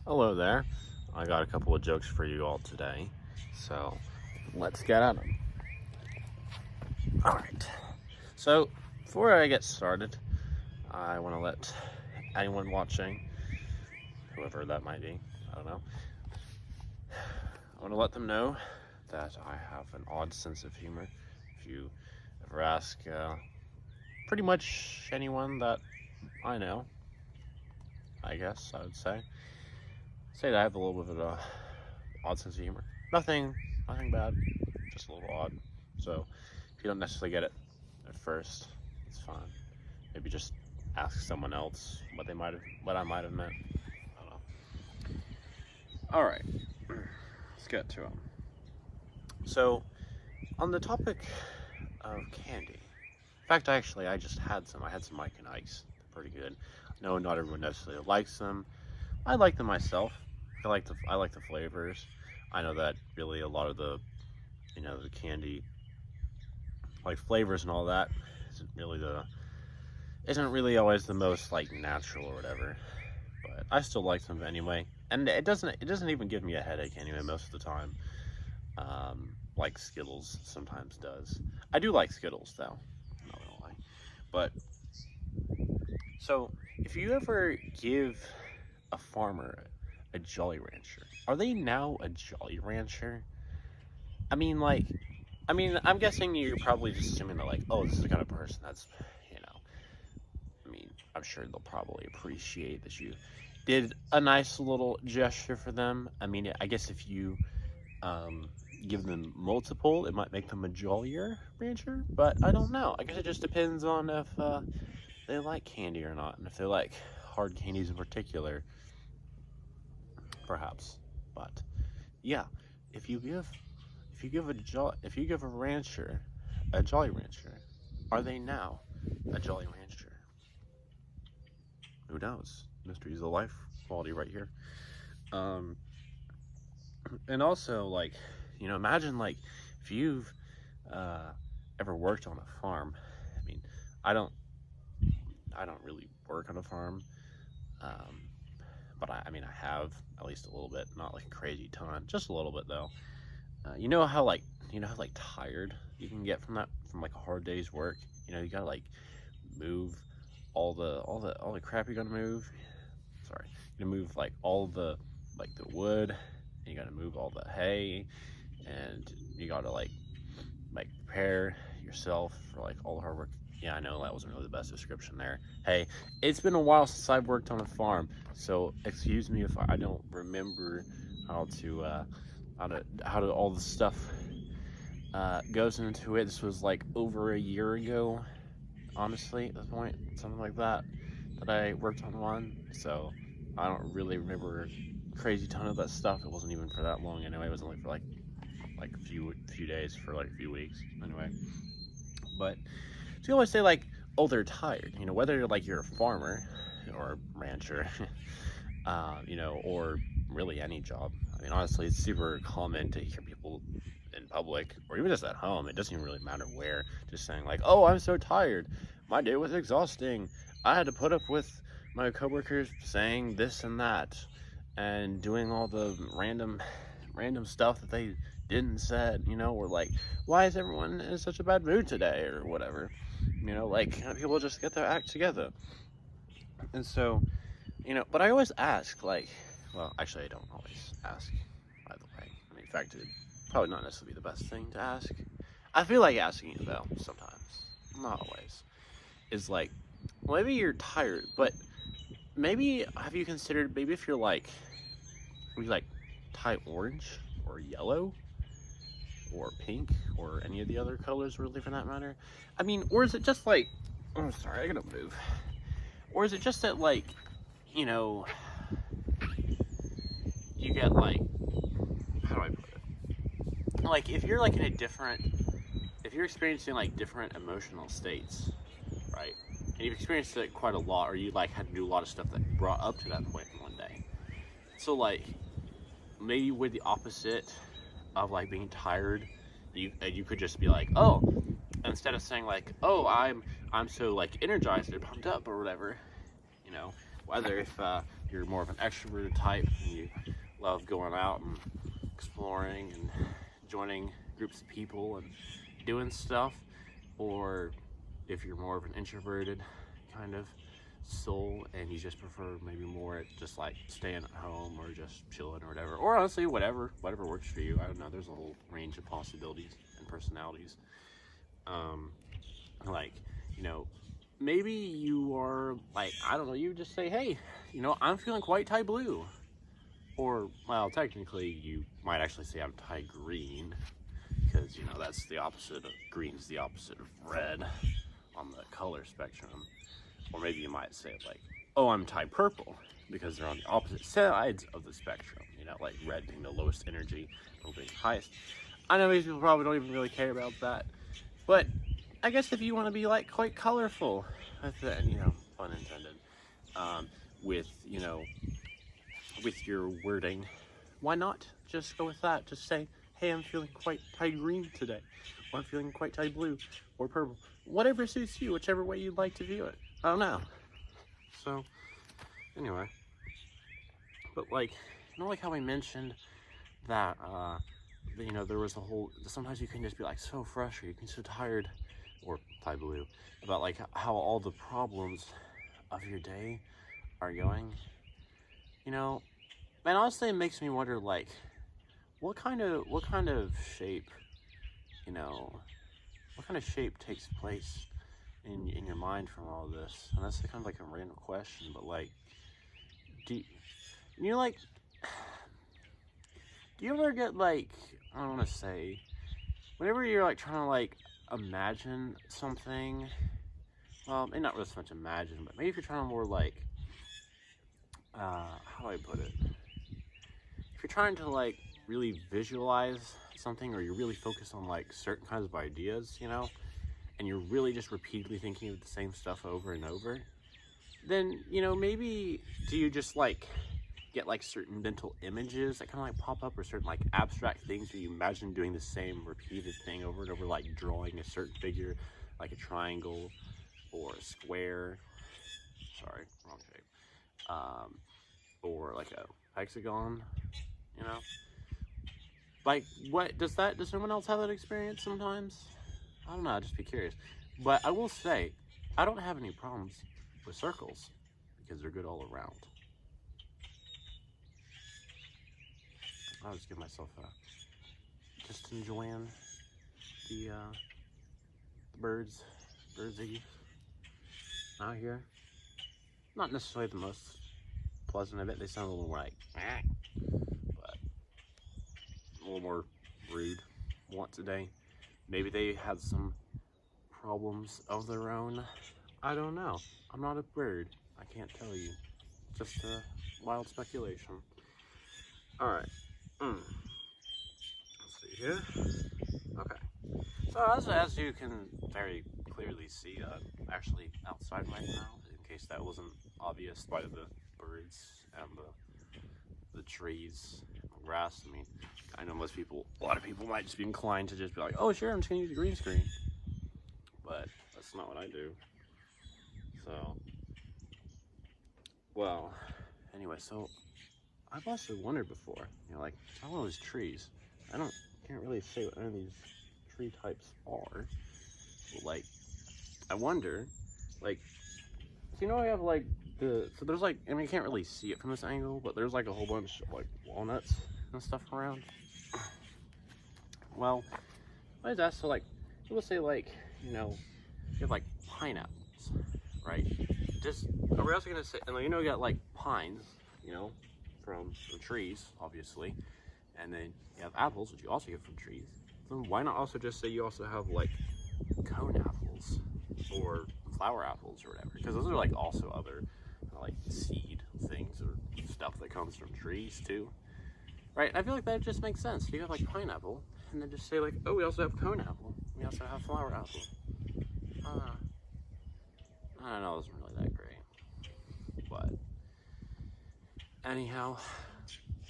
Hello there. I got a couple of jokes for you all today, so let's get at them. All right. So before I get started, I want to let anyone watching, whoever that might be, I don't know, I want to let them know that I have an odd sense of humor. If you ever ask pretty much anyone that I know, I guess I would say that I have a little bit of an odd sense of humor. Nothing bad, just a little odd. So if you don't necessarily get it at first, it's fine. Maybe just ask someone else what I might have meant. I don't know. All right, let's get to them. So on the topic of candy, in fact, I just had some. I had some Mike and Ike's. They're pretty good. No, not everyone necessarily likes them. I like them myself. I like the flavors. I know that really a lot of the the candy like flavors and all that isn't really always the most like natural or whatever. But I still like them anyway. And it doesn't even give me a headache anyway most of the time. Like Skittles sometimes does. I do like Skittles though. Not gonna lie. But so if you ever give a farmer a Jolly Rancher, are they now a Jolly Rancher? I mean, I'm guessing you're probably just assuming that, like, oh, this is the kind of person that's, I'm sure they'll probably appreciate that you did a nice little gesture for them. I mean, I guess if you give them multiple, it might make them a Jollier Rancher, but I don't know. I guess it just depends on if they like candy or not, and if they like hard candies in particular. Perhaps, but yeah, if you give a rancher a Jolly Rancher, are they now a Jolly Rancher? Who knows? Mysteries of life quality right here. And also, like, imagine like if you've ever worked on a farm. I mean, I don't really work on a farm. But I have at least a little bit, not like a crazy ton, just a little bit though. You know how tired you can get from like a hard day's work. You gotta like move all the crap you gotta move. Sorry, you gotta move like all the wood, and you gotta move all the hay, and you gotta like prepare yourself for like all the hard work. Yeah, I know that wasn't really the best description there. Hey, it's been a while since I've worked on a farm, so excuse me if I don't remember how to all the stuff goes into it. This was like over a year ago, honestly, at this point, something like that I worked on one. So I don't really remember a crazy ton of that stuff. It wasn't even for that long anyway. It was only for like a few days, for like a few weeks anyway. But so you always say like, oh, they're tired. Whether like you're a farmer or a rancher, or really any job. I mean, honestly, it's super common to hear people in public or even just at home. It doesn't even really matter where. Just saying like, oh, I'm so tired. My day was exhausting. I had to put up with my coworkers saying this and that and doing all the random stuff that they didn't said, or like, why is everyone in such a bad mood today or whatever, people just get their act together. And so, but I always ask, like, well, actually I don't always ask, by the way. I mean, in fact, it'd probably not necessarily be the best thing to ask. I feel like asking it though sometimes, not always, is like, well, maybe you're tired, but maybe have you considered, maybe if you're like, would you like tie orange or yellow or pink or any of the other colors really for that matter? I mean, or is it just like, oh sorry, I gotta move. Or is it just that like, you get like, how do I put it? Like if you're like if you're experiencing like different emotional states, right? And you've experienced it quite a lot, or you like had to do a lot of stuff that brought up to that point in one day. So like, maybe with the opposite of like being tired, you could just be like, oh, instead of saying like, oh, I'm so like energized or pumped up or whatever, whether if you're more of an extroverted type and you love going out and exploring and joining groups of people and doing stuff, or if you're more of an introverted kind of soul and you just prefer maybe more just like staying at home or just chilling or whatever, or honestly whatever works for you. I don't know, there's a whole range of possibilities and personalities. Like, you know, maybe you are like, I don't know, you just say, hey, you know, I'm feeling quite Thai blue, or well, technically you might actually say I'm Thai green, because you know that's the opposite of green's the opposite of red on the color spectrum. Or maybe you might say like, oh, I'm Thai purple, because they're on the opposite sides of the spectrum, you know, like red being the lowest energy, purple being the highest. I know most people probably don't even really care about that, but I guess if you want to be like quite colorful with it, you know, pun intended, with, you know, with your wording, why not just go with that? Just say, hey, I'm feeling quite Thai green today, or I'm feeling quite Thai blue or purple, whatever suits you, whichever way you'd like to view it. I don't know. So anyway, but like, you know, like how I mentioned that you know, there was a whole, sometimes you can just be like so frustrated, you can be so tired, or Thai blue, about like how all the problems of your day are going, you know. And honestly, it makes me wonder, like, what kind of shape, you know, what kind of shape takes place in your mind from all this? And that's kind of like a random question, but like, do you like, do you ever get like, I don't want to say, whenever you're like trying to like imagine something, well, maybe not really so much imagine, but maybe if you're trying to more like, how do I put it? If you're trying to like really visualize something, or you're really focused on like certain kinds of ideas, you know, and you're really just repeatedly thinking of the same stuff over and over, then, you know, maybe do you just like get like certain mental images that kind of like pop up, or certain like abstract things where you imagine doing the same repeated thing over and over, like drawing a certain figure, like a triangle or a square, sorry, wrong shape, or like a hexagon, you know? Like, what, does someone else have that experience sometimes? I don't know, I'd just be curious. But I will say, I don't have any problems with circles, because they're good all around. I'll just give myself just enjoying the birdsy out here. Not necessarily the most pleasant of it. They sound a little like, but a little more rude once a day. Maybe they had some problems of their own. I don't know. I'm not a bird. I can't tell you. Just a wild speculation. Alright. Let's see here. Okay. So as you can very clearly see, actually outside right now, in case that wasn't obvious by the birds and the trees and the grass. I mean, I know a lot of people might just be inclined to just be like, oh sure, I'm just gonna use a green screen. But that's not what I do. So, well, anyway, so I've also wondered before, you know, like, all those trees, can't really say what any of these tree types are, but like, I wonder, like, so you know, I have like so there's like, I mean, you can't really see it from this angle, but there's like a whole bunch of like walnuts and stuff around. Well, why is that? So like, people say like, you know, you have like pineapples, right? Just, are we also gonna say, and you know, you got like pines, you know, from the trees, obviously, and then you have apples, which you also get from trees. So why not also just say you also have like cone apples or flower apples or whatever? Because those are like also other like seed things or stuff that comes from trees too, right? And I feel like that just makes sense. You have like pineapple, and then just say like, oh, we also have cone apple. We also have flower apple. I don't know, it wasn't really that great, but anyhow,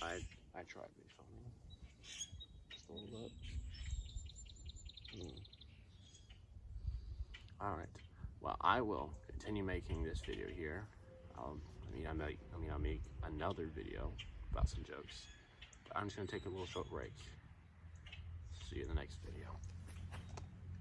I tried to be funny just a little bit. All right, well, I will continue making this video here. I'm I'll make another video about some jokes. But I'm just gonna take a little short break. See you in the next video.